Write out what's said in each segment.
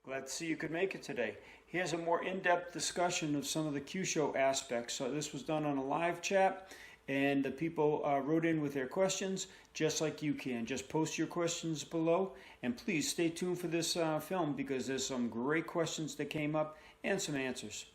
Glad to see you could make it today. Here's a more in-depth discussion of some of the Kyusho aspects. So this was done on a live chat, and the people wrote in with their questions, just like you can. Just post your questions below, and please stay tuned for this film because there's some great questions that came up and some answers.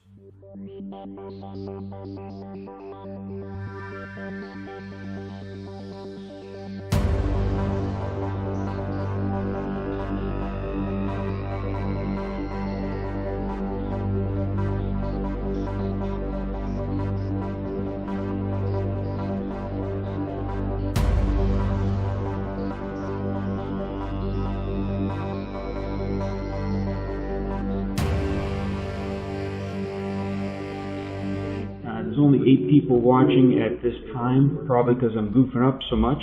There's only 8 people watching at this time, probably because I'm goofing up so much,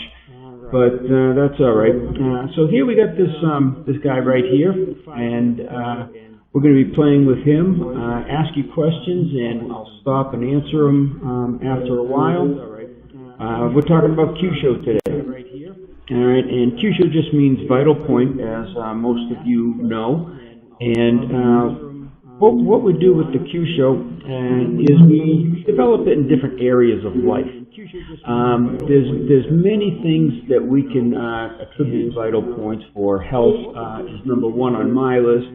but that's all right. So here we got this guy right here, and we're going to be playing with him, ask you questions, and I'll stop and answer them after a while. We're talking about Kyusho today. All right, and Kyusho just means vital point, as most of you know, and what we do with the Kyusho is we develop it in different areas of life. There's many things that we can attribute vital points for. Health is number 1 on my list.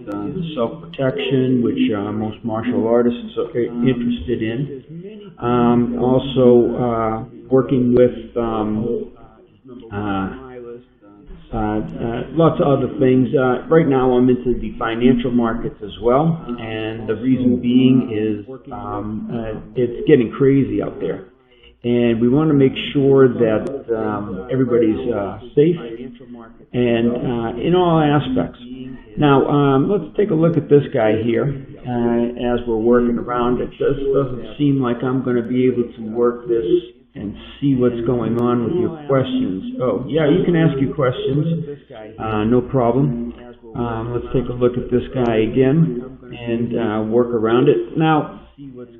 Self-protection, which most martial artists are interested in. Also, working with lots of other things. Right now I'm into the financial markets as well, and the reason being is it's getting crazy out there. And we want to make sure that everybody's safe and in all aspects. Now, let's take a look at this guy here as we're working around. It just doesn't seem like I'm going to be able to work this and see what's going on with your questions. Oh, yeah, you can ask your questions, no problem. Let's take a look at this guy again and work around it. Now,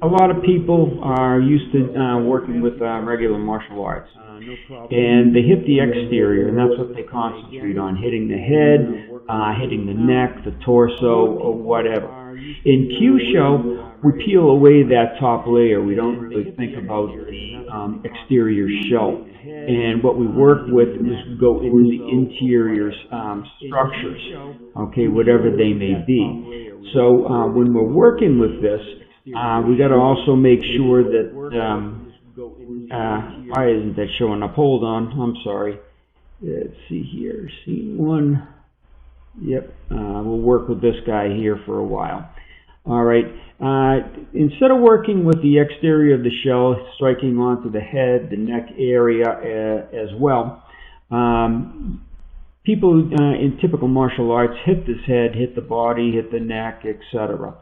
a lot of people are used to working with regular martial arts, and they hit the exterior, and that's what they concentrate on, hitting the head, hitting the neck, the torso, or whatever. In Kyusho, we peel away that top layer. We don't really think about the exterior shell. And what we work with is go into the interior structures, okay, whatever they may be. So when we're working with this, we got to also make sure that, why isn't that showing up? Hold on, I'm sorry. Let's see here, scene 1. Yep, we'll work with this guy here for a while. All right, instead of working with the exterior of the shell, striking onto the head, the neck area as well, people in typical martial arts hit this head, hit the body, hit the neck, etc.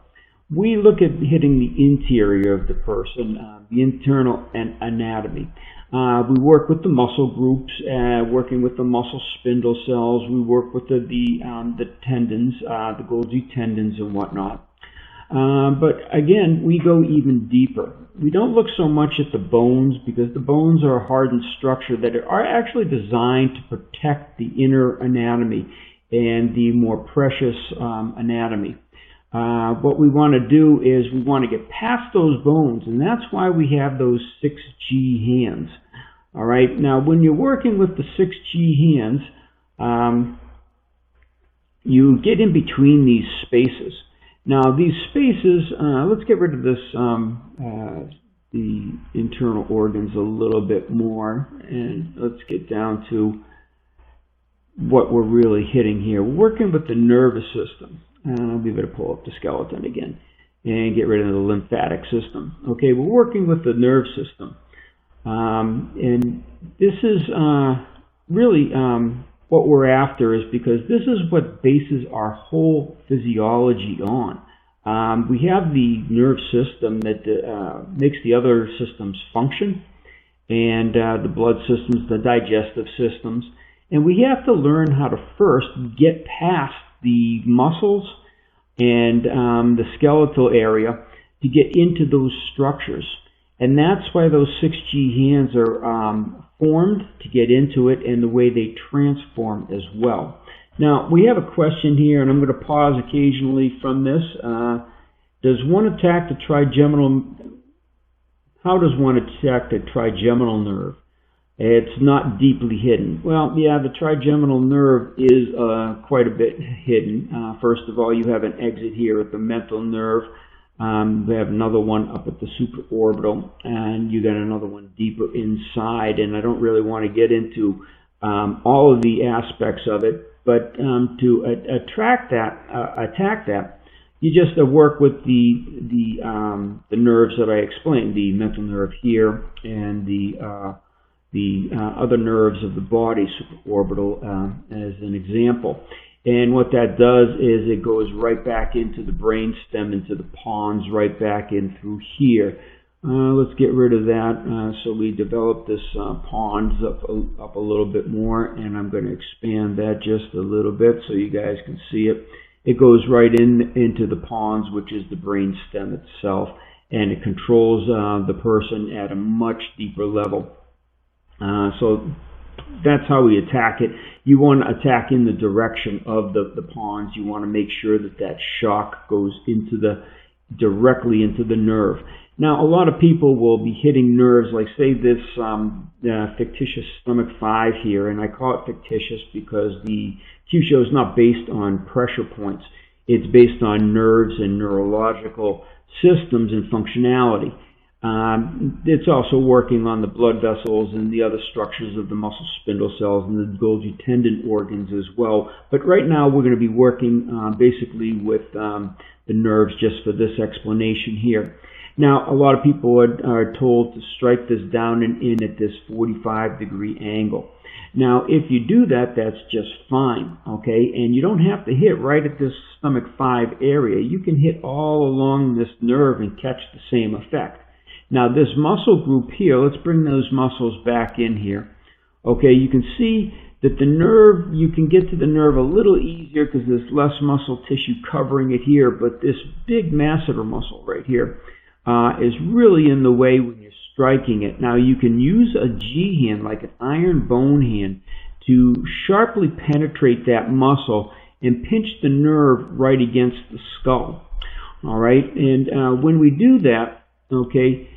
We look at hitting the interior of the person, the internal anatomy. We work with the muscle groups, working with the muscle spindle cells. We work with the tendons, the Golgi tendons and whatnot. But again, we go even deeper. We don't look so much at the bones because the bones are a hardened structure that are actually designed to protect the inner anatomy and the more precious anatomy. What we want to do is we want to get past those bones, and that's why we have those 6G hands. All right. Now, when you're working with the 6G hands, you get in between these spaces. Now, these spaces, let's get rid of this, the internal organs a little bit more, and let's get down to what we're really hitting here. We're working with the nervous system. We better pull up the skeleton again and get rid of the lymphatic system. Okay, we're working with the nerve system. And this is really what we're after, is because this is what bases our whole physiology on. We have the nerve system that makes the other systems function, and the blood systems, the digestive systems, and we have to learn how to first get past the muscles and the skeletal area to get into those structures. And that's why those 6G hands are formed, to get into it, and the way they transform as well. Now, we have a question here, and I'm going to pause occasionally from this. Does one attack the trigeminal? How does one attack the trigeminal nerve? It's not deeply hidden. Well, yeah, the trigeminal nerve is quite a bit hidden. First of all, you have an exit here at the mental nerve. We have another one up at the supraorbital, and you got another one deeper inside. And I don't really want to get into all of the aspects of it, but to attack that, you just work with the nerves that I explained, the mental nerve here and the other nerves of the body, supraorbital, as an example. And what that does is it goes right back into the brain stem, into the pons, right back in through here. Let's get rid of that. So we develop this pons up a little bit more, and I'm going to expand that just a little bit so you guys can see it. It goes right into the pons, which is the brain stem itself, and it controls the person at a much deeper level. So that's how we attack it. You want to attack in the direction of the pons. You want to make sure that that shock goes directly into the nerve. Now, a lot of people will be hitting nerves, like say this fictitious stomach 5 here, and I call it fictitious because the Kyusho is not based on pressure points. It's based on nerves and neurological systems and functionality. It's also working on the blood vessels and the other structures of the muscle spindle cells and the Golgi tendon organs as well. But right now we're going to be working basically with the nerves just for this explanation here. Now, a lot of people are told to strike this down and in at this 45-degree angle. Now, if you do that, that's just fine, okay? And you don't have to hit right at this stomach 5 area. You can hit all along this nerve and catch the same effect. Now, this muscle group here, let's bring those muscles back in here. Okay, you can see that the nerve, you can get to the nerve a little easier because there's less muscle tissue covering it here, but this big masseter muscle right here is really in the way when you're striking it. Now, you can use a G hand, like an iron bone hand, to sharply penetrate that muscle and pinch the nerve right against the skull. All right, and when we do that, okay,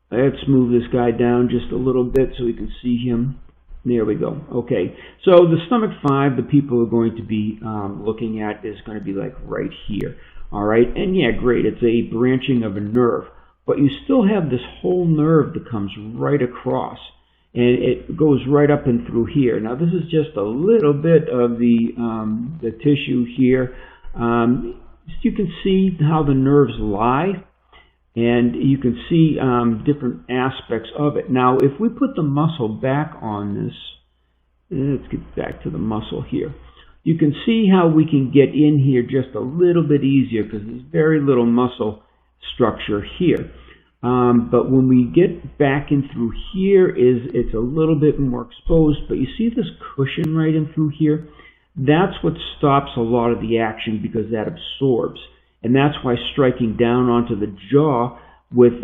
let's move this guy down just a little bit so we can see him. There we go. Okay, so the stomach 5, the people are going to be looking at is going to be like right here. All right, and yeah, great, it's a branching of a nerve, but you still have this whole nerve that comes right across, and it goes right up and through here. Now, this is just a little bit of the tissue here. You can see how the nerves lie, and you can see different aspects of it. Now, if we put the muscle back on this, let's get back to the muscle here. You can see how we can get in here just a little bit easier because there's very little muscle structure here. But when we get back in through here, it's a little bit more exposed. But you see this cushion right in through here? That's what stops a lot of the action because that absorbs. And that's why striking down onto the jaw with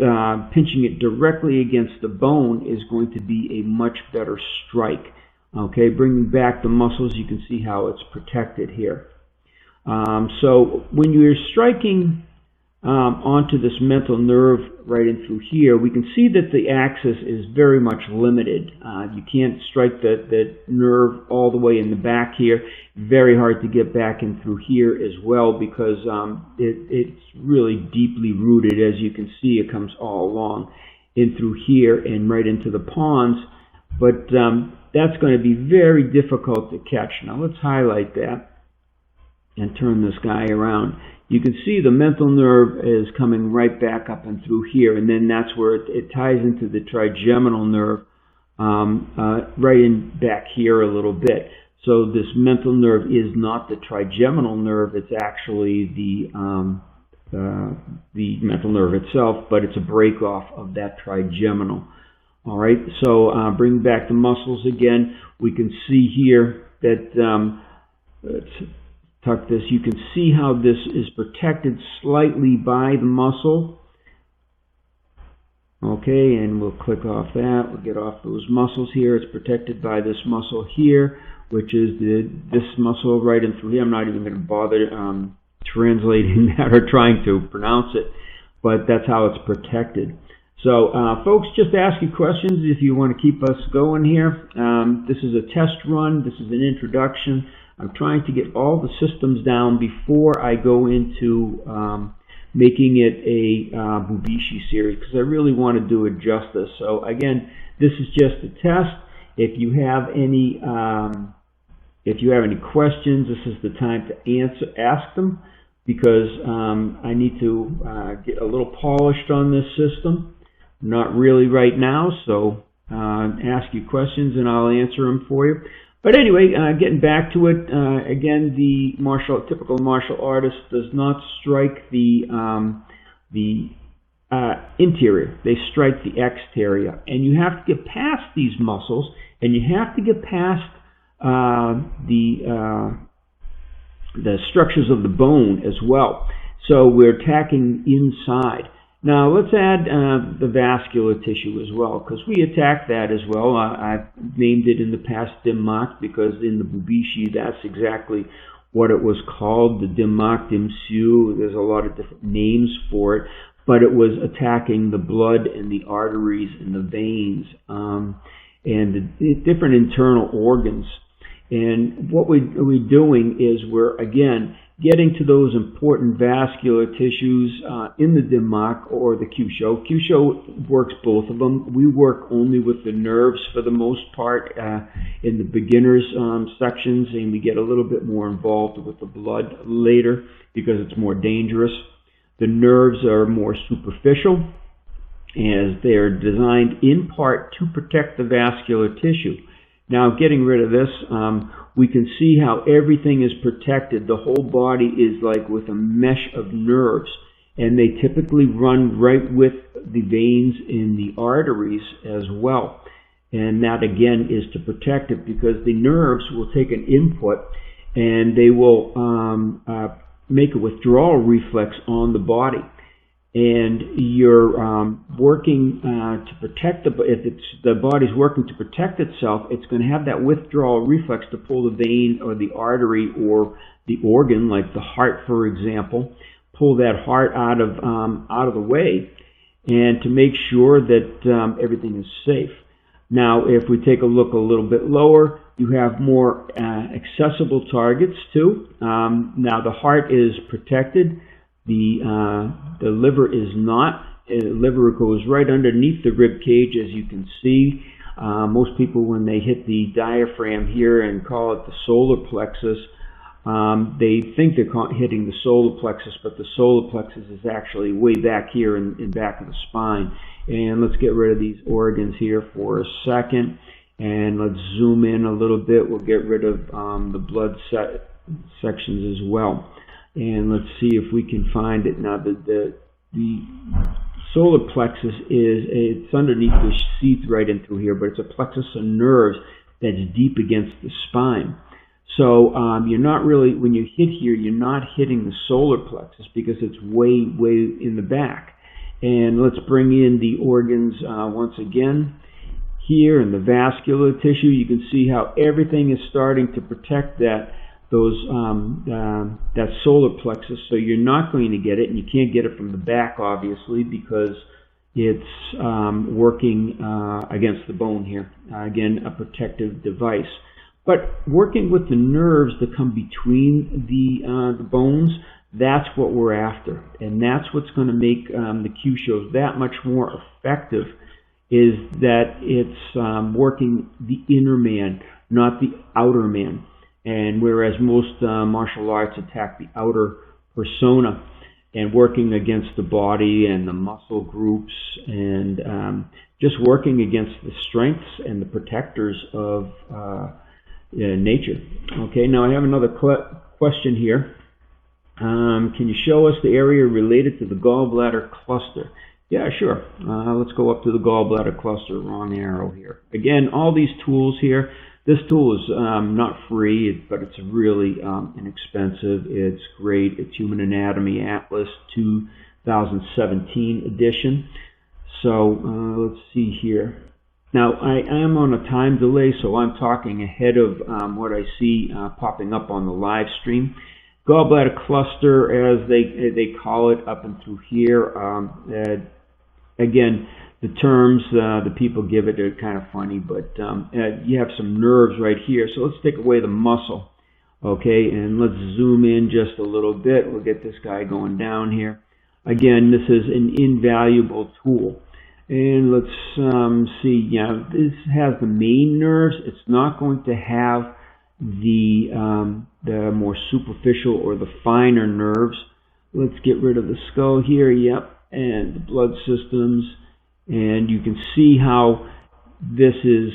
pinching it directly against the bone is going to be a much better strike. Okay, bringing back the muscles, you can see how it's protected here. So when you're striking onto this mental nerve right in through here, we can see that the axis is very much limited. You can't strike the nerve all the way in the back here. Very hard to get back in through here as well because it's really deeply rooted. As you can see, it comes all along in through here and right into the pons. But that's going to be very difficult to catch. Now let's highlight that and turn this guy around. You can see the mental nerve is coming right back up and through here, and then that's where it ties into the trigeminal nerve right in back here a little bit. So this mental nerve is not the trigeminal nerve, it's actually the mental nerve itself, but it's a break off of that trigeminal. All right, so bring back the muscles again. We can see here that, let's tuck this, you can see how this is protected slightly by the muscle. Okay, and we'll click off that. We'll get off those muscles here. It's protected by this muscle here. which is this muscle right in through here. I'm not even going to bother translating that or trying to pronounce it, but that's how it's protected. So folks, just ask you questions if you want to keep us going here. This is a test run. This is an introduction. I'm trying to get all the systems down before I go into making it a Bubishi series, because I really want to do it justice. So again, this is just a test. If you have any questions, this is the time to ask them, because I need to get a little polished on this system. Not really right now, so ask you questions and I'll answer them for you. But anyway, getting back to it, again, the typical martial artist does not strike the interior. They strike the exterior. And you have to get past these muscles, and you have to get past the structures of the bone as well. So we're attacking inside. Now let's add the vascular tissue as well, because we attack that as well. I've named it in the past Dimmak, because in the Bubishi that's exactly what it was called, the Dimmak, Dimsu. There's a lot of different names for it, but it was attacking the blood and the arteries and the veins and the different internal organs. And what we're doing is we're, again, getting to those important vascular tissues in the Dimmak or the Kyusho. Kyusho works both of them. We work only with the nerves for the most part in the beginners sections, and we get a little bit more involved with the blood later because it's more dangerous. The nerves are more superficial, as they're designed in part to protect the vascular tissue. Now, getting rid of this, we can see how everything is protected. The whole body is like with a mesh of nerves, and they typically run right with the veins in the arteries as well. And that, again, is to protect it, because the nerves will take an input and they will make a withdrawal reflex on the body. And you're working to protect if the body's working to protect itself, it's going to have that withdrawal reflex to pull the vein or the artery or the organ, like the heart, for example, pull that heart out of the way, and to make sure that everything is safe. Now, if we take a look a little bit lower, you have more accessible targets too. Now, the heart is protected. The liver is not. The liver goes right underneath the rib cage, as you can see. Most people, when they hit the diaphragm here and call it the solar plexus, they think they're hitting the solar plexus, but the solar plexus is actually way back here in back of the spine. And let's get rid of these organs here for a second, and let's zoom in a little bit. We'll get rid of the blood sections as well. And let's see if we can find it. Now, the solar plexus it's underneath the sheath right into here, but it's a plexus of nerves that's deep against the spine. So you're not really, when you hit here, you're not hitting the solar plexus because it's way, way in the back. And let's bring in the organs once again. Here in the vascular tissue, you can see how everything is starting to protect that solar plexus, so you're not going to get it, and you can't get it from the back, obviously, because it's working against the bone here. Again, a protective device. But working with the nerves that come between the bones, that's what we're after, and that's what's going to make the Kyushos that much more effective, is that it's working the inner man, not the outer man. And whereas most martial arts attack the outer persona, and working against the body and the muscle groups, and just working against the strengths and the protectors of nature. Okay, now I have another question here. Can you show us the area related to the gallbladder cluster? Yeah, sure. Let's go up to the gallbladder cluster. Wrong arrow here. Again, all these tools here. This tool is not free, but it's really inexpensive. It's great. It's Human Anatomy Atlas 2017 edition. So let's see here. Now, I am on a time delay, so I'm talking ahead of what I see popping up on the live stream. Gallbladder cluster, as they call it, up and through here. Again, the terms the people give it are kind of funny, but you have some nerves right here. So let's take away the muscle, okay, and let's zoom in just a little bit. We'll get this guy going down here. Again, this is an invaluable tool. And let's see, yeah, this has the main nerves. It's not going to have the more superficial or the finer nerves. Let's get rid of the skull here, yep, and the blood systems. And you can see how this is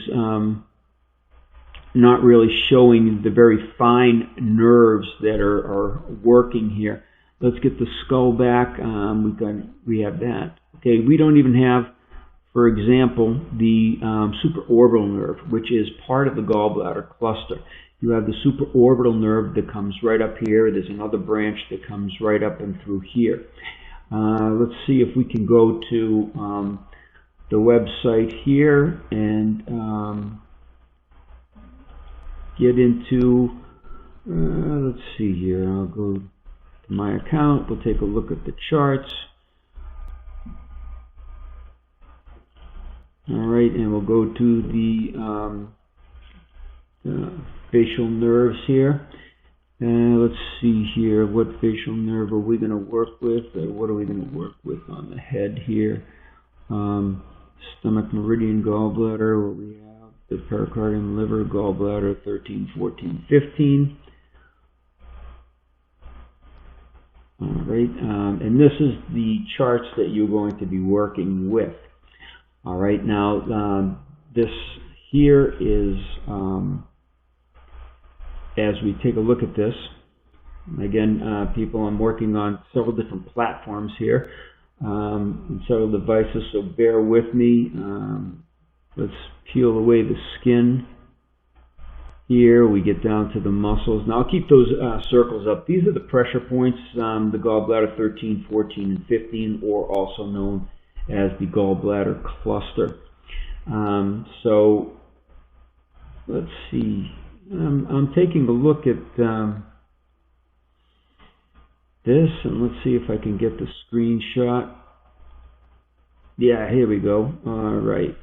not really showing the very fine nerves that are working here. Let's get the skull back. We have that. Okay, we don't even have, for example, the supraorbital nerve, which is part of the gallbladder cluster. You have the supraorbital nerve that comes right up here. There's another branch that comes right up and through here. Let's see if we can go to the website here and get into, let's see here, I'll go to my account. We'll take a look at the charts. All right, and we'll go to the facial nerves here. Let's see here, what facial nerve are we going to work with? What are we going to work with on the head here? Stomach, meridian, gallbladder, what we have, the pericardium, liver, gallbladder, 13, 14, 15. All right, and this is the charts that you're going to be working with. All right, now this here is, as we take a look at this, again, people, I'm working on several different platforms here, several devices, so bear with me. Let's peel away the skin. Here we get down to the muscles. Now I'll keep those circles up. These are the pressure points, the gallbladder 13, 14, and 15, or also known as the gallbladder cluster. So let's see. I'm taking a look at this, and let's see if I can get the screenshot. Yeah, here we go. All right.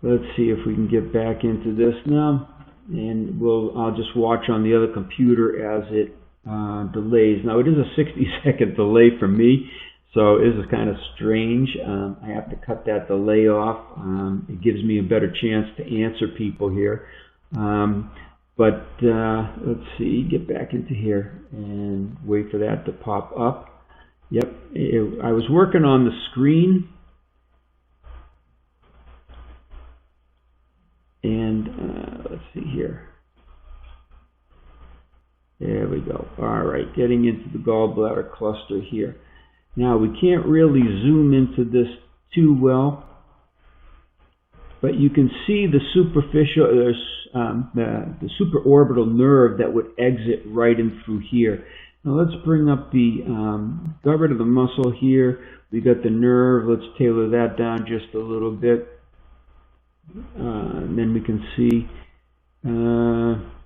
Let's see if we can get back into this now, and I'll just watch on the other computer as it delays. Now it is a 60-second delay for me, so this is kind of strange. I have to cut that delay off. It gives me a better chance to answer people here. But let's see, get back into here and wait for that to pop up. Yep, I was working on the screen, and let's see here. There we go. All right, getting into the gallbladder cluster here. Now we can't really zoom into this too well, but you can see the superficial, the supraorbital nerve that would exit right in through here. Now let's bring up the, got rid of the muscle here. We got the nerve. Let's tailor that down just a little bit. And then we can see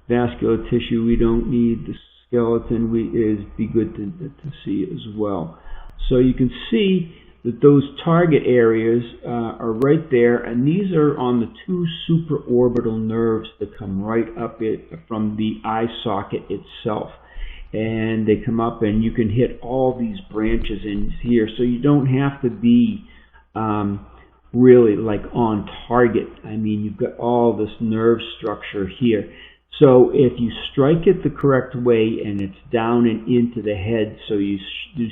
vascular tissue. We don't need the skeleton. It'd be good to see as well. So you can see that those target areas are right there, and these are on the two supraorbital nerves that come right up from the eye socket itself. And they come up, and you can hit all these branches in here, so you don't have to be really like on target. I mean, you've got all this nerve structure here. So if you strike it the correct way and it's down and into the head, so you do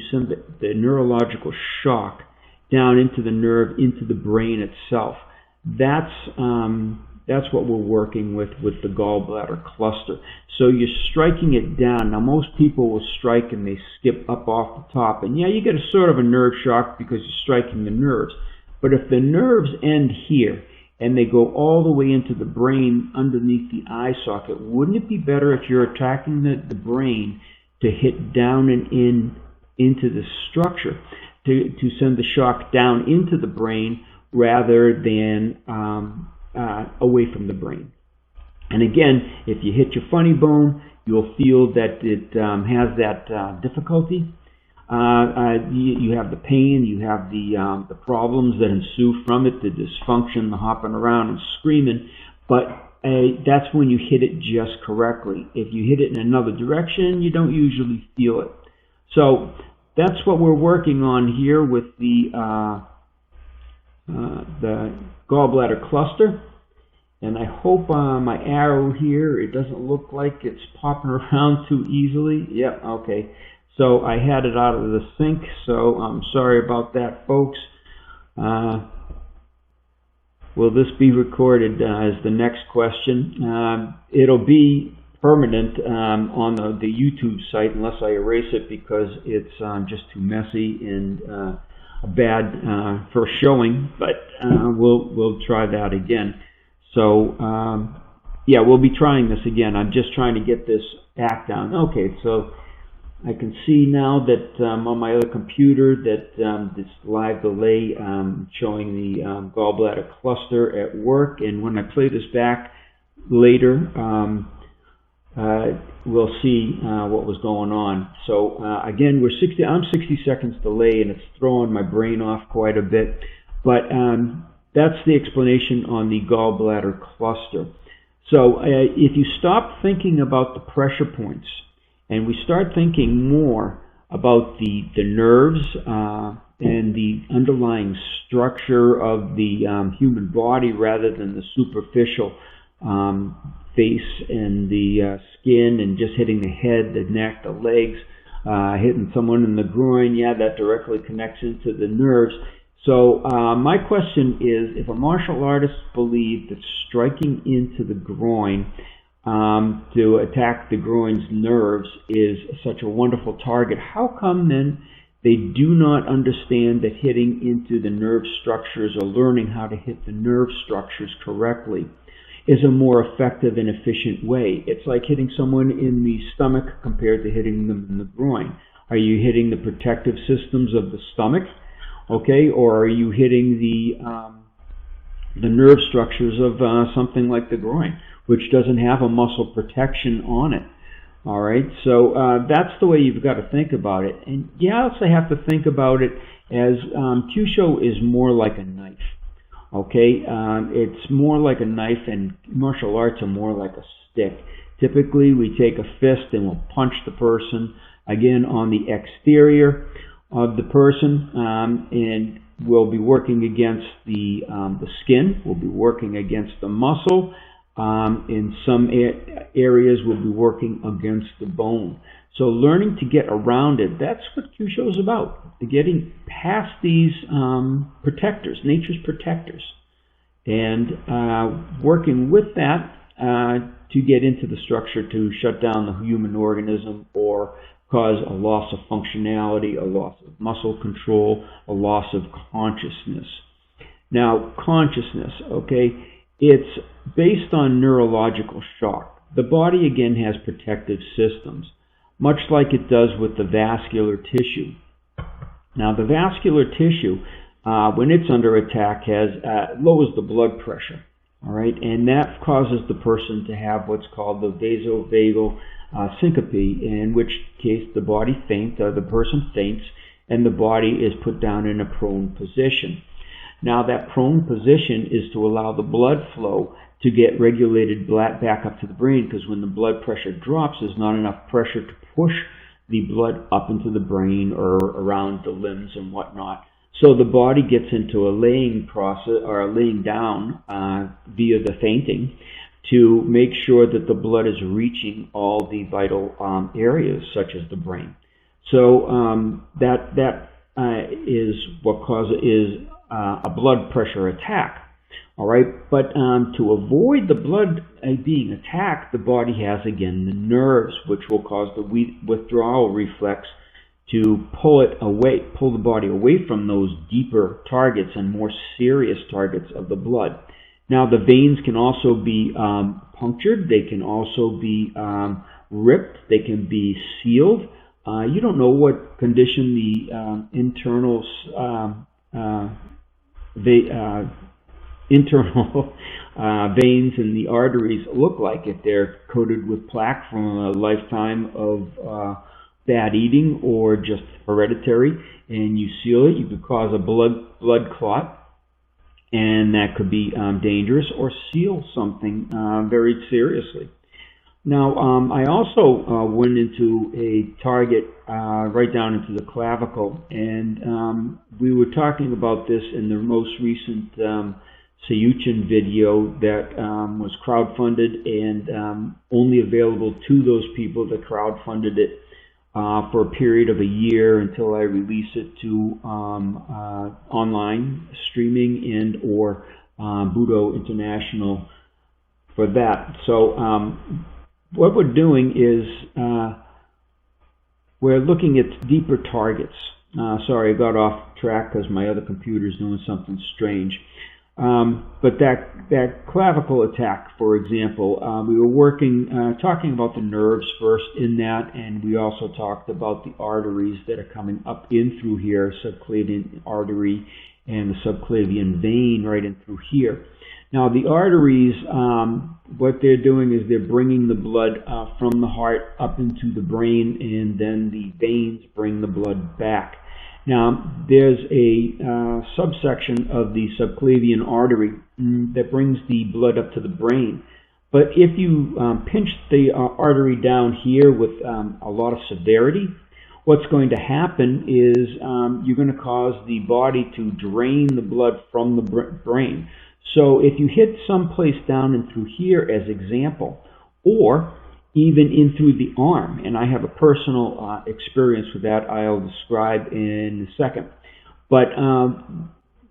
the neurological shock down into the nerve, into the brain itself, that's what we're working with the gallbladder cluster. So you're striking it down. Now most people will strike and they skip up off the top, and yeah, you get a sort of a nerve shock because you're striking the nerves. But if the nerves end here and they go all the way into the brain underneath the eye socket, wouldn't it be better if you're attacking the brain to hit down and into the structure to send the shock down into the brain, rather than away from the brain. And again, if you hit your funny bone, you'll feel that it has that difficulty. You have the pain, you have the problems that ensue from it, the dysfunction, the hopping around and screaming, but that's when you hit it just correctly. If you hit it in another direction, you don't usually feel it. So that's what we're working on here with the gallbladder cluster. And I hope my arrow here, it doesn't look like it's popping around too easily. Yep, okay. So I had it out of the sync, so I'm sorry about that, folks. Will this be recorded is the next question. It'll be permanent on the YouTube site unless I erase it because it's just too messy and a bad first showing, but we'll try that again. So yeah, we'll be trying this again. I'm just trying to get this act down. Okay, so I can see now that on my other computer that this live delay showing the gallbladder cluster at work, and when I play this back later, we'll see what was going on. So again, I'm 60 seconds delay, and it's throwing my brain off quite a bit, but that's the explanation on the gallbladder cluster. So if you stop thinking about the pressure points and we start thinking more about the nerves and the underlying structure of the human body rather than the superficial face and the skin and just hitting the head, the neck, the legs, hitting someone in the groin, yeah, that directly connects into the nerves. So my question is, if a martial artist believes that striking into the groin to attack the groin's nerves is such a wonderful target, how come then they do not understand that hitting into the nerve structures or learning how to hit the nerve structures correctly is a more effective and efficient way? It's like hitting someone in the stomach compared to hitting them in the groin. Are you hitting the protective systems of the stomach? Okay, or are you hitting the nerve structures of something like the groin, which doesn't have a muscle protection on it? All right, so that's the way you've got to think about it. And you also have to think about it as Kyusho is more like a knife. Okay, it's more like a knife, and martial arts are more like a stick. Typically, we take a fist and we'll punch the person again on the exterior of the person, and we'll be working against the skin. We'll be working against the muscle. In some areas, we'll be working against the bone. So learning to get around it, that's what Kyusho is about, getting past these protectors, nature's protectors, and working with that to get into the structure to shut down the human organism or cause a loss of functionality, a loss of muscle control, a loss of consciousness. Now, consciousness, okay, it's based on neurological shock. The body, again, has protective systems, much like it does with the vascular tissue. Now, the vascular tissue, when it's under attack, lowers the blood pressure, all right, and that causes the person to have what's called the vasovagal syncope, in which case the body faints, or the person faints, and the body is put down in a prone position. Now, that prone position is to allow the blood flow to get regulated back up to the brain, because when the blood pressure drops, there's not enough pressure to push the blood up into the brain or around the limbs and whatnot. So the body gets into a laying process, or a laying down via the fainting, to make sure that the blood is reaching all the vital areas, such as the brain. So that is what causes a blood pressure attack. All right, but to avoid the blood being attacked, the body has, again, the nerves, which will cause the withdrawal reflex to pull the body away from those deeper targets and more serious targets of the blood. Now, the veins can also be punctured. They can also be ripped. They can be sealed. You don't know what condition the internal internal veins in the arteries look like if they're coated with plaque from a lifetime of bad eating or just hereditary, and you seal it. You could cause a blood clot, and that could be dangerous, or seal something very seriously. Now, I also went into a target right down into the clavicle, and we were talking about this in the most recent Sayuchin video that was crowdfunded and only available to those people that crowdfunded it for a period of a year until I release it to online streaming and or Budo International for that. So what we're doing is we're looking at deeper targets. Sorry, I got off track because my other computer's doing something strange. But that clavicle attack, for example, we were talking about the nerves first in that, and we also talked about the arteries that are coming up in through here, subclavian artery and the subclavian vein right in through here. Now the arteries, what they're doing is they're bringing the blood from the heart up into the brain, and then the veins bring the blood back. Now, there's a subsection of the subclavian artery that brings the blood up to the brain. But if you pinch the artery down here with a lot of severity, what's going to happen is you're going to cause the body to drain the blood from the brain. So if you hit someplace down and through here as example, or even in through the arm, and I have a personal experience with that I'll describe in a second. But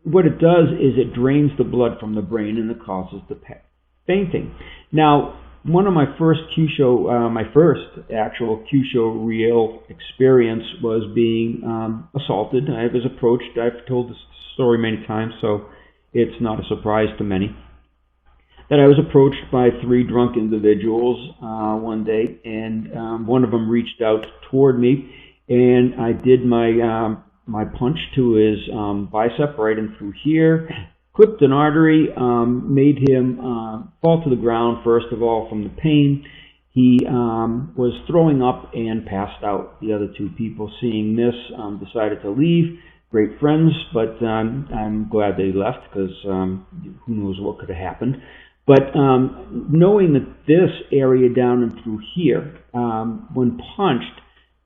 what it does is it drains the blood from the brain and it causes the fainting. Now, one of my first Kyusho, my first actual Kyusho real experience was being assaulted. I was approached. I've told this story many times, so it's not a surprise to many. That I was approached by 3 drunk individuals one day, and one of them reached out toward me, and I did my my punch to his bicep right in through here, clipped an artery, made him fall to the ground first of all from the pain. He was throwing up and passed out. The other 2 people, seeing this, decided to leave. Great friends, but I'm glad they left because who knows what could have happened. But knowing that this area down and through here, when punched,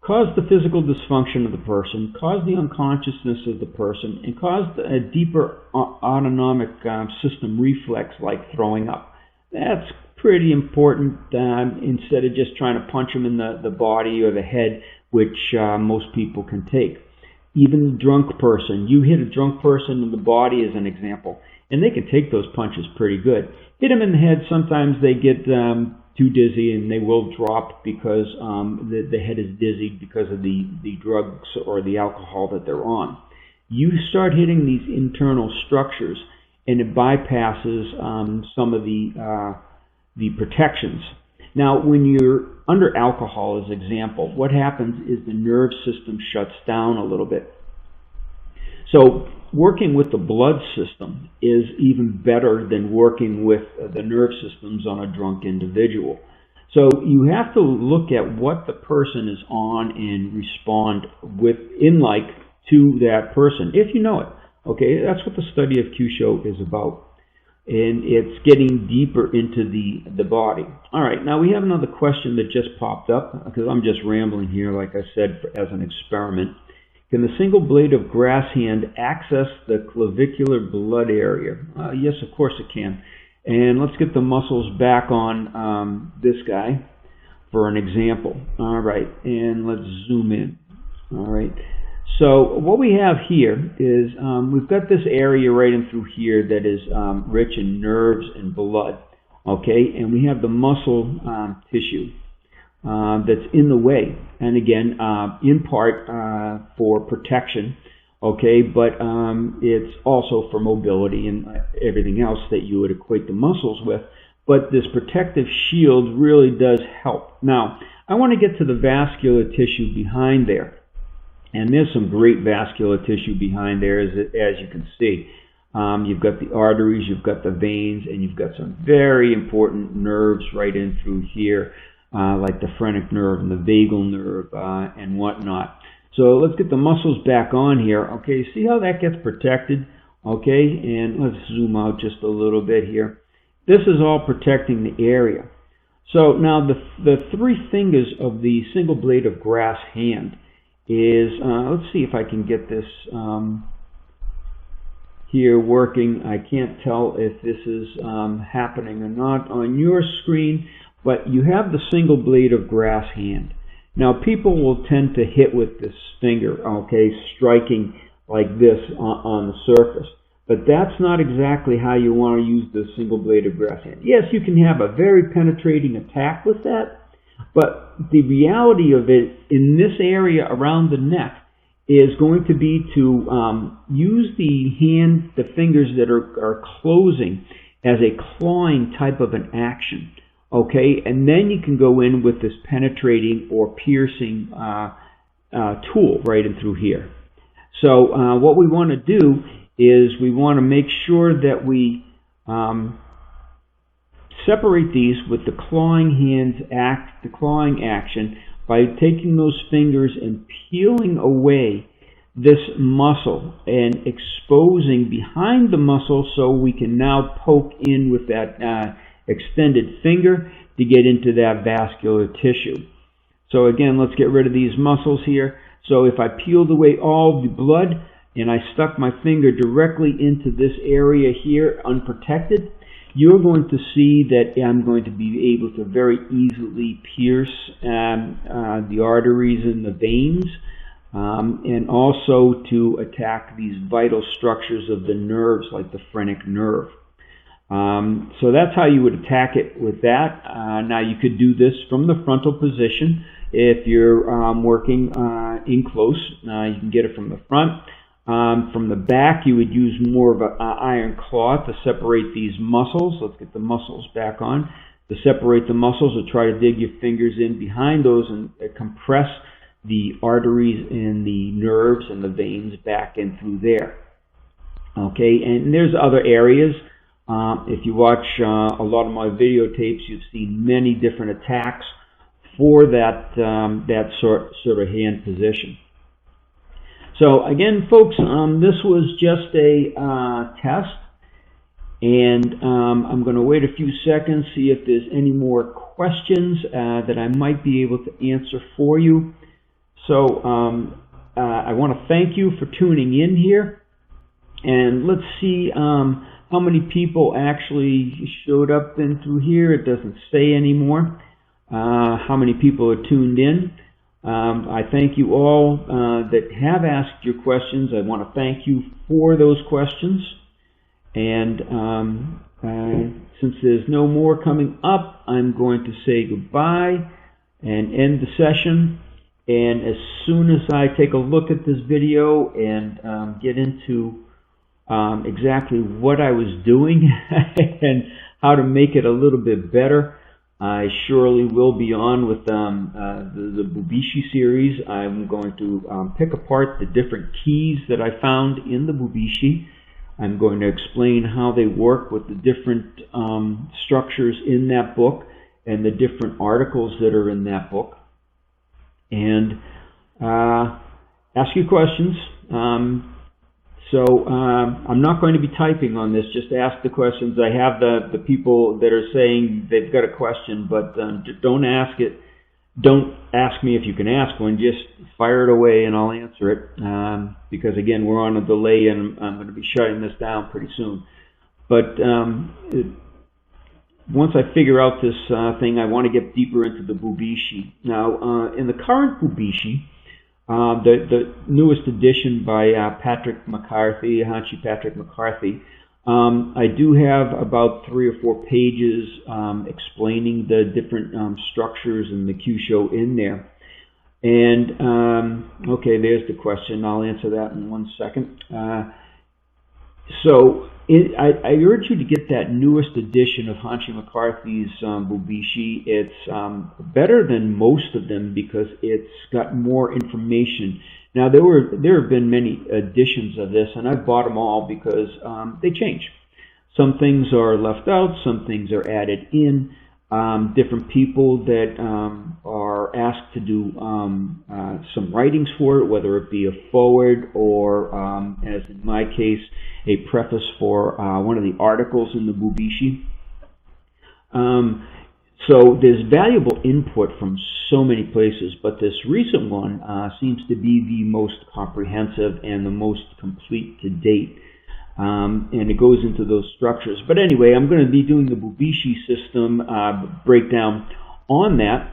caused the physical dysfunction of the person, caused the unconsciousness of the person, and caused a deeper autonomic system reflex like throwing up. That's pretty important instead of just trying to punch them in the body or the head, which most people can take. Even the drunk person, you hit a drunk person in the body as an example, and they can take those punches pretty good. Hit them in the head, sometimes they get too dizzy and they will drop because the head is dizzy because of the drugs or the alcohol that they're on. You start hitting these internal structures and it bypasses some of the protections. Now, when you're under alcohol, as example, what happens is the nerve system shuts down a little bit. So working with the blood system is even better than working with the nerve systems on a drunk individual. So you have to look at what the person is on and respond to that person, if you know it. Okay, that's what the study of Kyusho is about. And it's getting deeper into the body. All right, now we have another question that just popped up, because I'm just rambling here, like I said, as an experiment. Can the single blade of grass hand access the clavicular blood area? Yes, of course it can. And let's get the muscles back on this guy for an example. All right, and let's zoom in. All right. So what we have here is we've got this area right in through here that is rich in nerves and blood, okay? And we have the muscle tissue that's in the way, and again, in part for protection, okay? But it's also for mobility and everything else that you would equate the muscles with. But this protective shield really does help. Now, I want to get to the vascular tissue behind there. And there's some great vascular tissue behind there, as you can see. You've got the arteries, you've got the veins, and you've got some very important nerves right in through here, like the phrenic nerve and the vagal nerve and whatnot. So let's get the muscles back on here. Okay, see how that gets protected? Okay, and let's zoom out just a little bit here. This is all protecting the area. So now the three fingers of the single blade of grass hand is, let's see if I can get this here working. I can't tell if this is happening or not on your screen, but you have the single blade of grass hand. Now people will tend to hit with this finger, okay, striking like this on the surface. But that's not exactly how you want to use the single blade of grass hand. Yes, you can have a very penetrating attack with that, but the reality of it in this area around the neck is going to be to use the fingers that are closing as a clawing type of an action, okay? And then you can go in with this penetrating or piercing tool right in through here. So what we want to do is we want to make sure that we separate these with the clawing action by taking those fingers and peeling away this muscle and exposing behind the muscle, so we can now poke in with that extended finger to get into that vascular tissue. So again, let's get rid of these muscles here. So if I peeled away all the blood and I stuck my finger directly into this area here unprotected, you're going to see that I'm going to be able to very easily pierce the arteries and the veins, and also to attack these vital structures of the nerves like the phrenic nerve. So that's how you would attack it with that. Now you could do this from the frontal position if you're working in close. You can get it from the front. From the back, you would use more of an iron claw to separate these muscles. Let's get the muscles back on. To separate the muscles, or try to dig your fingers in behind those and compress the arteries and the nerves and the veins back in through there. Okay, and there's other areas. If you watch a lot of my videotapes, you've seen many different attacks for that sort of hand position. So again, folks, this was just a test, and I'm going to wait a few seconds, see if there's any more questions that I might be able to answer for you. So I want to thank you for tuning in here, and let's see how many people actually showed up in through here. It doesn't say anymore how many people are tuned in. I thank you all that have asked your questions. I want to thank you for those questions. And since there's no more coming up, I'm going to say goodbye and end the session. And as soon as I take a look at this video and get into exactly what I was doing and how to make it a little bit better, I surely will be on with the Bubishi series. I'm going to pick apart the different keys that I found in the Bubishi. I'm going to explain how they work with the different structures in that book and the different articles that are in that book. And ask you questions. So I'm not going to be typing on this. Just ask the questions. I have the people that are saying they've got a question, but don't ask it. Don't ask me if you can ask one. Just fire it away and I'll answer it. Because again, we're on a delay and I'm going to be shutting this down pretty soon. But once I figure out this thing, I want to get deeper into the Bubishi. Now, in the current Bubishi, the newest edition by Patrick McCarthy, Hanshi Patrick McCarthy, I do have about 3 or 4 pages explaining the different structures and the Kyusho in there. And, okay, there's the question. I'll answer that in 1 second. So I urge you to get that newest edition of Hanshi McCarthy's Bubishi. It's better than most of them because it's got more information. Now there have been many editions of this, and I've bought them all because they change. Some things are left out, some things are added in. Different people that are asked to do some writings for it, whether it be a foreword or, as in my case, a preface for one of the articles in the Bubishi. So there's valuable input from so many places, but this recent one seems to be the most comprehensive and the most complete to date. And it goes into those structures. But anyway, I'm going to be doing the Bubishi system breakdown on that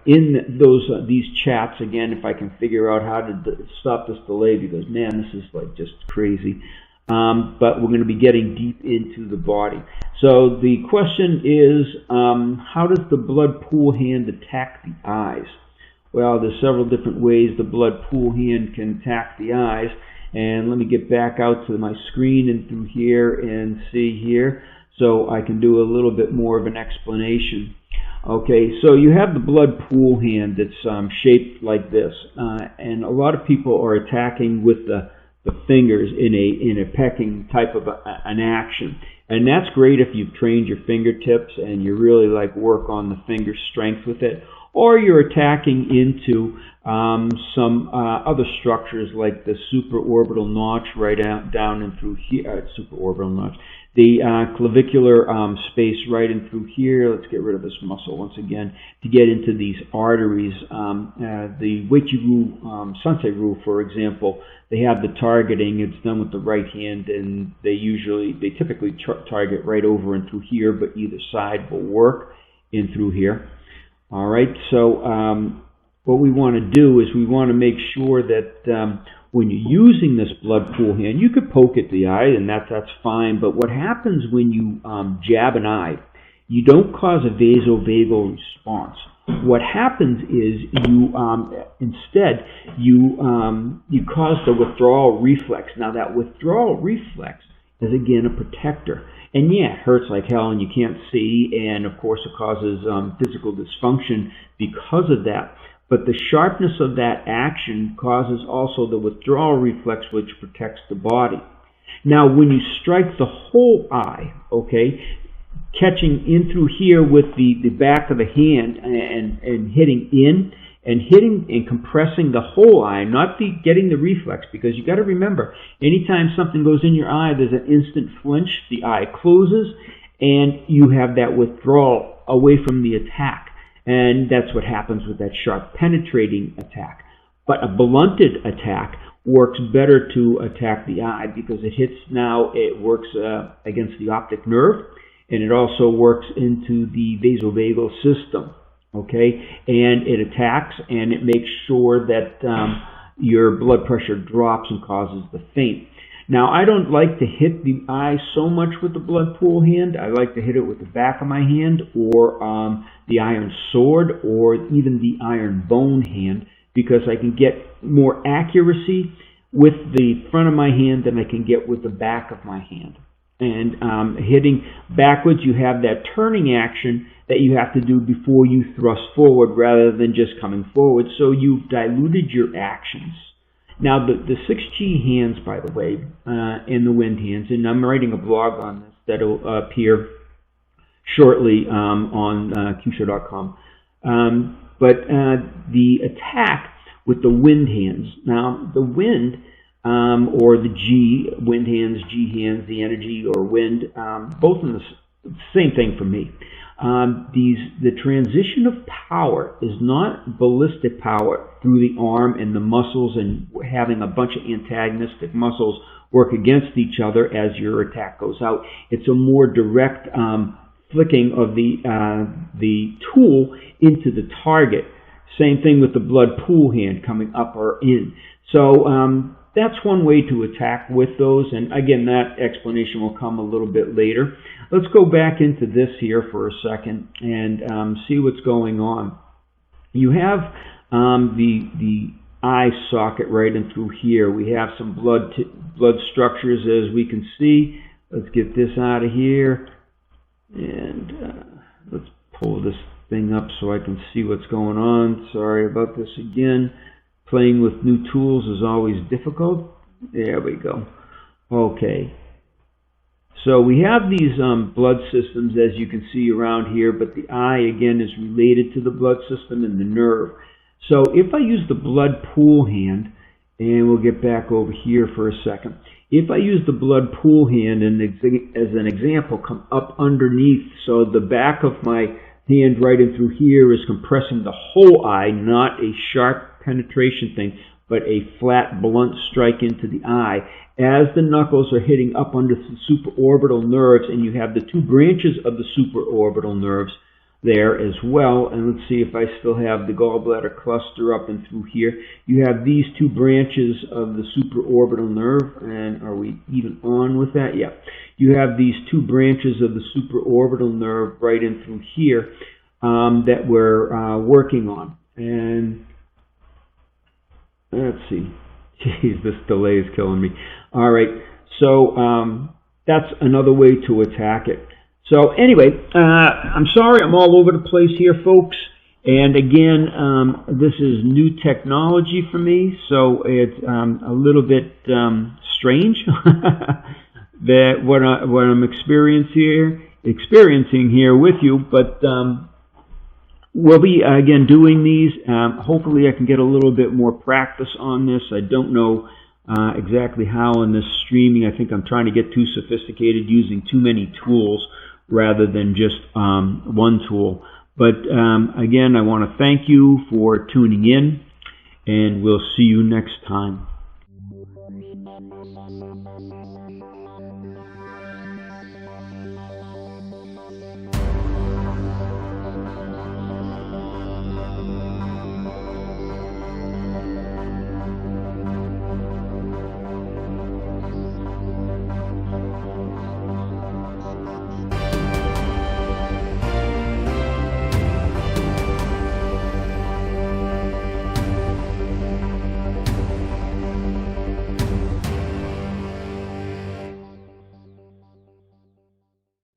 in these chats. Again, if I can figure out how to stop this delay, because man, this is like just crazy. But we're going to be getting deep into the body. So the question is, how does the blood pool hand attack the eyes? Well, there's several different ways the blood pool hand can attack the eyes. And let me get back out to my screen and through here and see here so I can do a little bit more of an explanation. Okay, so you have the blood pool hand that's shaped like this, and a lot of people are attacking with the fingers in a pecking type of an action. And that's great if you've trained your fingertips and you really like work on the finger strength with it. Or you're attacking into some other structures like the supraorbital notch right down and through here. Supraorbital notch, the clavicular space right in through here. Let's get rid of this muscle once again to get into these arteries. The Weichi-Ryu Sensei rule, for example, they have the targeting. It's done with the right hand, and they typically target right over and through here, but either side will work in through here. All right, so what we want to do is we want to make sure that when you're using this blood pool hand, you could poke at the eye, and that's fine. But what happens when you jab an eye, you don't cause a vasovagal response. What happens is you instead you cause the withdrawal reflex. Now that withdrawal reflex is again a protector. And yeah, it hurts like hell and you can't see, and of course it causes physical dysfunction because of that. But the sharpness of that action causes also the withdrawal reflex, which protects the body. Now when you strike the whole eye, okay, catching in through here with the back of the hand and hitting in, and hitting and compressing the whole eye, not getting the reflex, because you got to remember, anytime something goes in your eye, there's an instant flinch, the eye closes, and you have that withdrawal away from the attack. And that's what happens with that sharp penetrating attack. But a blunted attack works better to attack the eye because it works against the optic nerve, and it also works into the vasovagal system. Okay, and it attacks and it makes sure that your blood pressure drops and causes the faint. Now, I don't like to hit the eye so much with the blood pool hand. I like to hit it with the back of my hand or the iron sword or even the iron bone hand, because I can get more accuracy with the front of my hand than I can get with the back of my hand. And hitting backwards, you have that turning action that you have to do before you thrust forward rather than just coming forward. So you've diluted your actions. Now, the 6G hands, by the way, and the wind hands, and I'm writing a blog on this that will appear shortly on Kyusho.com. But the attack with the wind hands. Now, the wind, or the G, wind hands, G hands, the energy or wind, both in the same thing for me. The transition of power is not ballistic power through the arm and the muscles and having a bunch of antagonistic muscles work against each other as your attack goes out. It's a more direct flicking of the tool into the target. Same thing with the blood pool hand coming up or in. So that's one way to attack with those, and again, that explanation will come a little bit later. Let's go back into this here for a second and see what's going on. You have the eye socket right in through here. We have some blood blood structures, as we can see. Let's get this out of here, and let's pull this thing up so I can see what's going on. Sorry about this again. Playing with new tools is always difficult. There we go. Okay. So we have these blood systems, as you can see around here, but the eye, again, is related to the blood system and the nerve. So if I use the blood pool hand, and we'll get back over here for a second. If I use the blood pool hand and as an example, come up underneath, so the back of my hand right in through here is compressing the whole eye, not a sharp penetration thing, but a flat, blunt strike into the eye. As the knuckles are hitting up under the supraorbital nerves, and you have the two branches of the supraorbital nerves there as well. And let's see if I still have the gallbladder cluster up and through here. You have these two branches of the supraorbital nerve, and are we even on with that? Yeah. You have these two branches of the supraorbital nerve right in through here that we're working on. And let's see. Jeez, this delay is killing me. All right, so that's another way to attack it. So anyway, I'm sorry I'm all over the place here, folks. And again, this is new technology for me, so it's a little bit strange that what I'm experiencing here with you. But we'll be, again, doing these. Hopefully I can get a little bit more practice on this. I don't know exactly how in this streaming. I think I'm trying to get too sophisticated using too many tools rather than just one tool. But again, I want to thank you for tuning in, and we'll see you next time.